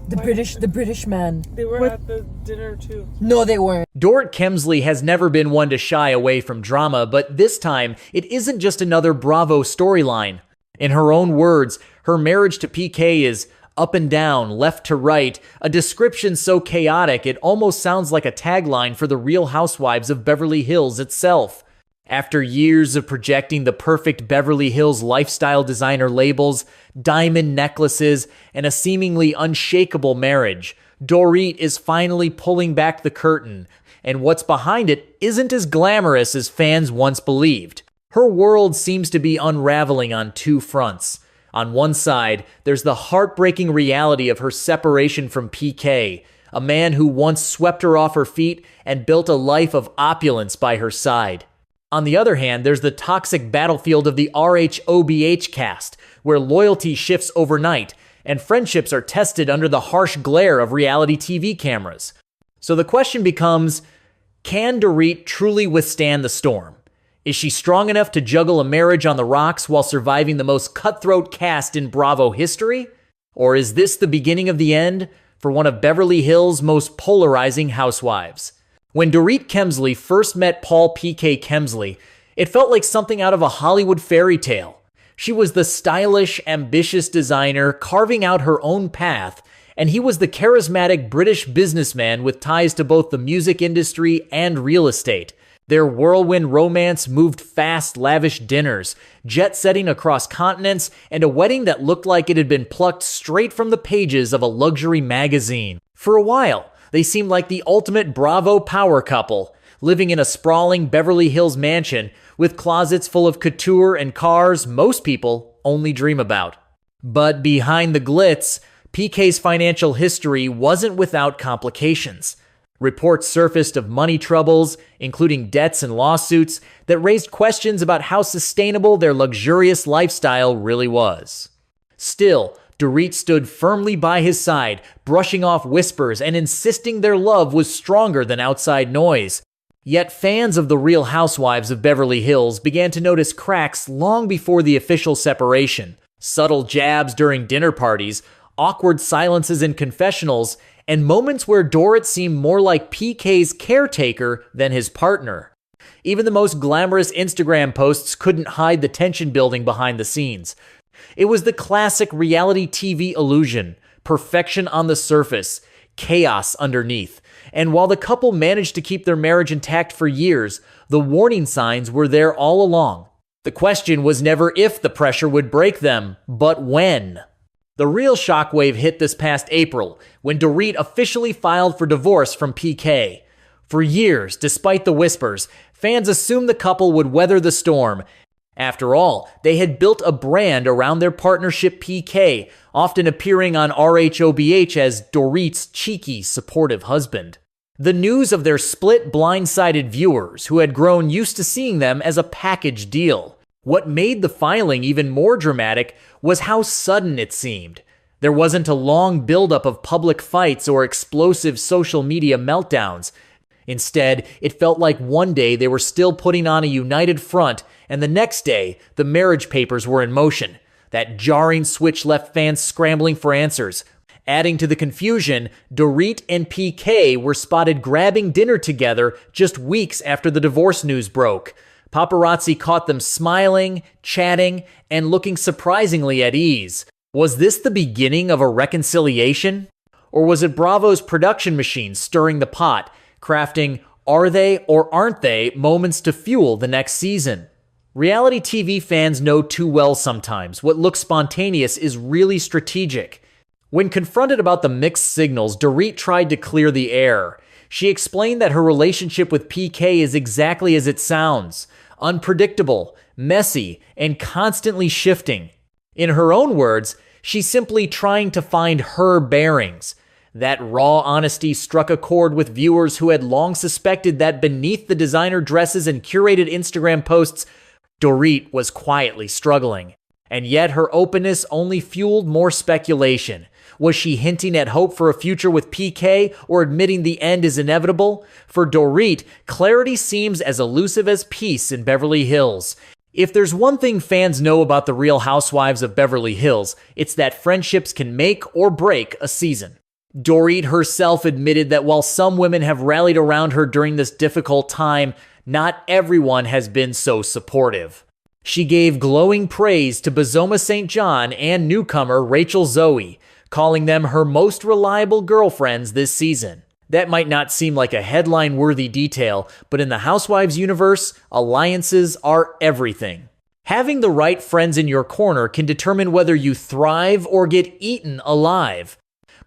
The British man. They were at the dinner too. No, they weren't. Dorit Kemsley has never been one to shy away from drama, but this time, it isn't just another Bravo storyline. In her own words, her marriage to PK is up and down, left to right, a description so chaotic it almost sounds like a tagline for the Real Housewives of Beverly Hills itself. After years of projecting the perfect Beverly Hills lifestyle designer labels, diamond necklaces, and a seemingly unshakable marriage, Dorit is finally pulling back the curtain, and what's behind it isn't as glamorous as fans once believed. Her world seems to be unraveling on two fronts. On one side, there's the heartbreaking reality of her separation from PK, a man who once swept her off her feet and built a life of opulence by her side. On the other hand, there's the toxic battlefield of the rhobh cast, where loyalty shifts overnight and friendships are tested under the harsh glare of reality TV cameras. So the question becomes, can Dorit truly withstand the storm? Is she strong enough to juggle a marriage on the rocks while surviving the most cutthroat cast in Bravo history? Or is this the beginning of the end for one of Beverly Hills' most polarizing housewives? When Dorit Kemsley first met Paul PK Kemsley, it felt like something out of a Hollywood fairy tale. She was the stylish, ambitious designer carving out her own path, and he was the charismatic British businessman with ties to both the music industry and real estate. Their whirlwind romance moved fast, lavish dinners, jet-setting across continents, and a wedding that looked like it had been plucked straight from the pages of a luxury magazine. For a while, they seemed like the ultimate Bravo power couple, living in a sprawling Beverly Hills mansion with closets full of couture and cars most people only dream about. But behind the glitz, PK's financial history wasn't without complications. Reports surfaced of money troubles, including debts and lawsuits, that raised questions about how sustainable their luxurious lifestyle really was. Still, Dorit stood firmly by his side, brushing off whispers and insisting their love was stronger than outside noise. Yet fans of the Real Housewives of Beverly Hills began to notice cracks long before the official separation. Subtle jabs during dinner parties, awkward silences in confessionals, and moments where Dorit seemed more like PK's caretaker than his partner. Even the most glamorous Instagram posts couldn't hide the tension building behind the scenes. It was the classic reality TV illusion: perfection on the surface, chaos underneath. And while the couple managed to keep their marriage intact for years, the warning signs were there all along. The question was never if the pressure would break them, but when. The real shockwave hit this past April, when Dorit officially filed for divorce from PK. For years, despite the whispers, fans assumed the couple would weather the storm. After all, they had built a brand around their partnership PK, often appearing on rhobh as Dorit's cheeky, supportive husband. The news of their split blindsided viewers, who had grown used to seeing them as a package deal. What made the filing even more dramatic was how sudden it seemed. There wasn't a long buildup of public fights or explosive social media meltdowns. Instead, it felt like one day they were still putting on a united front, and the next day, the marriage papers were in motion. That jarring switch left fans scrambling for answers. Adding to the confusion, Dorit and PK were spotted grabbing dinner together just weeks after the divorce news broke. Paparazzi caught them smiling, chatting, and looking surprisingly at ease. Was this the beginning of a reconciliation? Or was it Bravo's production machine stirring the pot, crafting "are they or aren't they" moments to fuel the next season? Reality TV fans know too well sometimes what looks spontaneous is really strategic. When confronted about the mixed signals, Dorit tried to clear the air. She explained that her relationship with PK is exactly as it sounds: unpredictable, messy, and constantly shifting. In her own words, she's simply trying to find her bearings. That raw honesty struck a chord with viewers who had long suspected that beneath the designer dresses and curated Instagram posts, Dorit was quietly struggling. And yet her openness only fueled more speculation. Was she hinting at hope for a future with PK, or admitting the end is inevitable? For Dorit, clarity seems as elusive as peace in Beverly Hills. If there's one thing fans know about the Real Housewives of Beverly Hills, it's that friendships can make or break a season. Dorit herself admitted that while some women have rallied around her during this difficult time, not everyone has been so supportive. She gave glowing praise to Bozoma St. John and newcomer Rachel Zoe, calling them her most reliable girlfriends this season. That might not seem like a headline-worthy detail, but in the Housewives universe, alliances are everything. Having the right friends in your corner can determine whether you thrive or get eaten alive.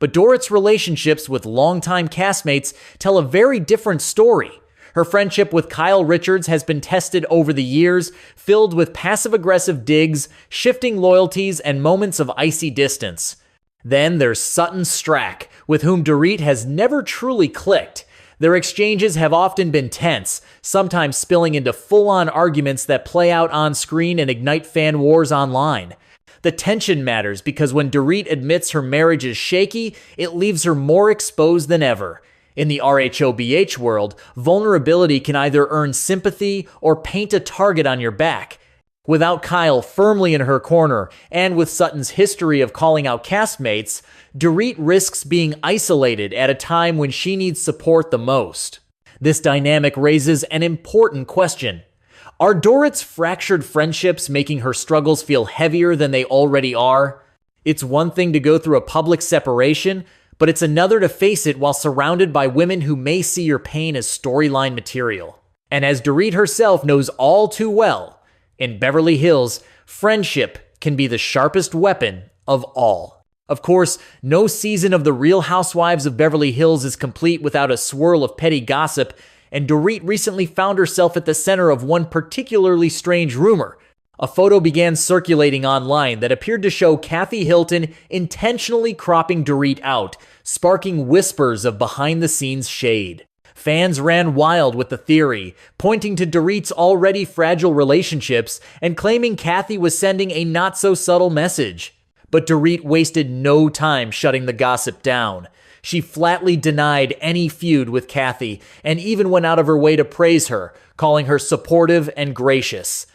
But Dorit's relationships with longtime castmates tell a very different story. Her friendship with Kyle Richards has been tested over the years, filled with passive-aggressive digs, shifting loyalties, and moments of icy distance. Then there's Sutton Strack, with whom Dorit has never truly clicked. Their exchanges have often been tense, sometimes spilling into full-on arguments that play out on screen and ignite fan wars online. The tension matters because when Dorit admits her marriage is shaky, it leaves her more exposed than ever. In the rhobh world, vulnerability can either earn sympathy or paint a target on your back. Without Kyle firmly in her corner, and with Sutton's history of calling out castmates, Dorit risks being isolated at a time when she needs support the most. This dynamic raises an important question. Are Dorit's fractured friendships making her struggles feel heavier than they already are? It's one thing to go through a public separation, but it's another to face it while surrounded by women who may see your pain as storyline material. And as Dorit herself knows all too well, in Beverly Hills, friendship can be the sharpest weapon of all. Of course, no season of The Real Housewives of Beverly Hills is complete without a swirl of petty gossip, and Dorit recently found herself at the center of one particularly strange rumor. A photo began circulating online that appeared to show Kathy Hilton intentionally cropping Dorit out, sparking whispers of behind-the-scenes shade. Fans ran wild with the theory, pointing to Dorit's already fragile relationships and claiming Kathy was sending a not-so-subtle message. But Dorit wasted no time shutting the gossip down. She flatly denied any feud with Kathy and even went out of her way to praise her, calling her supportive and gracious.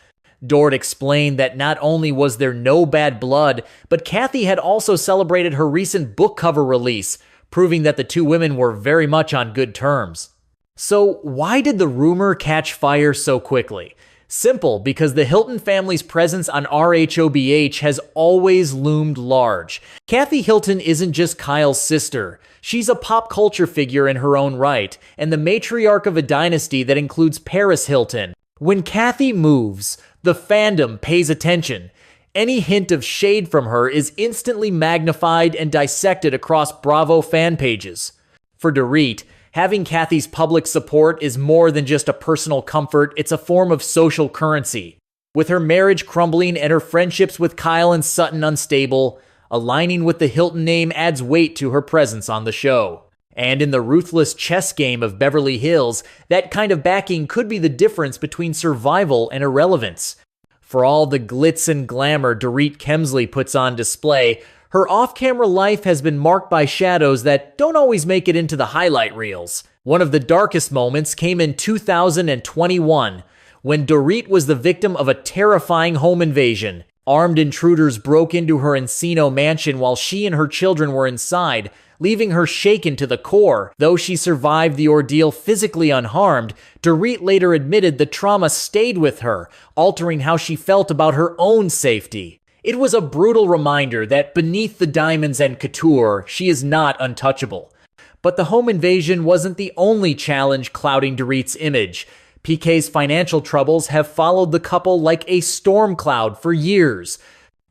Dorit explained that not only was there no bad blood, but Kathy had also celebrated her recent book cover release, proving that the two women were very much on good terms. So why did the rumor catch fire so quickly? Simple, because the Hilton family's presence on rhobh has always loomed large. Kathy Hilton isn't just Kyle's sister. She's a pop culture figure in her own right, and the matriarch of a dynasty that includes Paris Hilton. When Kathy moves, the fandom pays attention. Any hint of shade from her is instantly magnified and dissected across Bravo fan pages. For Dorit, having Kathy's public support is more than just a personal comfort, it's a form of social currency. With her marriage crumbling and her friendships with Kyle and Sutton unstable, aligning with the Hilton name adds weight to her presence on the show. And in the ruthless chess game of Beverly Hills, that kind of backing could be the difference between survival and irrelevance. For all the glitz and glamour Dorit Kemsley puts on display, her off-camera life has been marked by shadows that don't always make it into the highlight reels. One of the darkest moments came in 2021, when Dorit was the victim of a terrifying home invasion. Armed intruders broke into her Encino mansion while she and her children were inside, leaving her shaken to the core. Though she survived the ordeal physically unharmed, Dorit later admitted the trauma stayed with her, altering how she felt about her own safety. It was a brutal reminder that beneath the diamonds and couture, she is not untouchable. But the home invasion wasn't the only challenge clouding Dorit's image. PK's financial troubles have followed the couple like a storm cloud for years.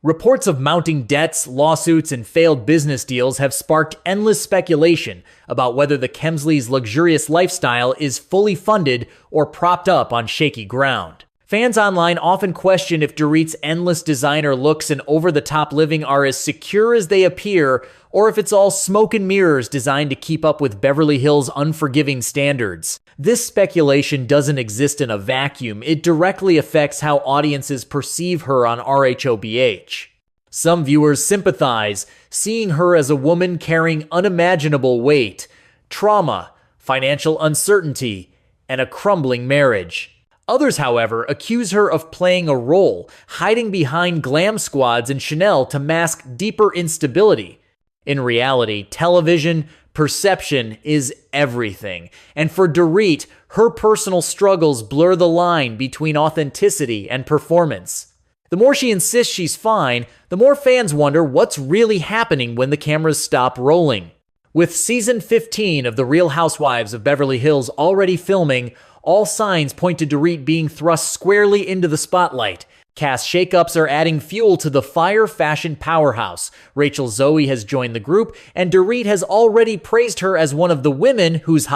Reports of mounting debts, lawsuits, and failed business deals have sparked endless speculation about whether the Kemsleys' luxurious lifestyle is fully funded or propped up on shaky ground. Fans online often question if Dorit's endless designer looks and over-the-top living are as secure as they appear, or if it's all smoke and mirrors designed to keep up with Beverly Hills' unforgiving standards. This speculation doesn't exist in a vacuum. It directly affects how audiences perceive her on rhobh. Some viewers sympathize, seeing her as a woman carrying unimaginable weight, trauma, financial uncertainty, and a crumbling marriage. Others, however, accuse her of playing a role, hiding behind glam squads and Chanel to mask deeper instability. In reality, television perception is everything. And for Dorit, her personal struggles blur the line between authenticity and performance. The more she insists she's fine, the more fans wonder what's really happening when the cameras stop rolling. With season 15 of The Real Housewives of Beverly Hills already filming, all signs point to Dorit being thrust squarely into the spotlight. Cast shakeups are adding fuel to the fire fashion powerhouse. Rachel Zoe has joined the group, and Dorit has already praised her as one of the women whose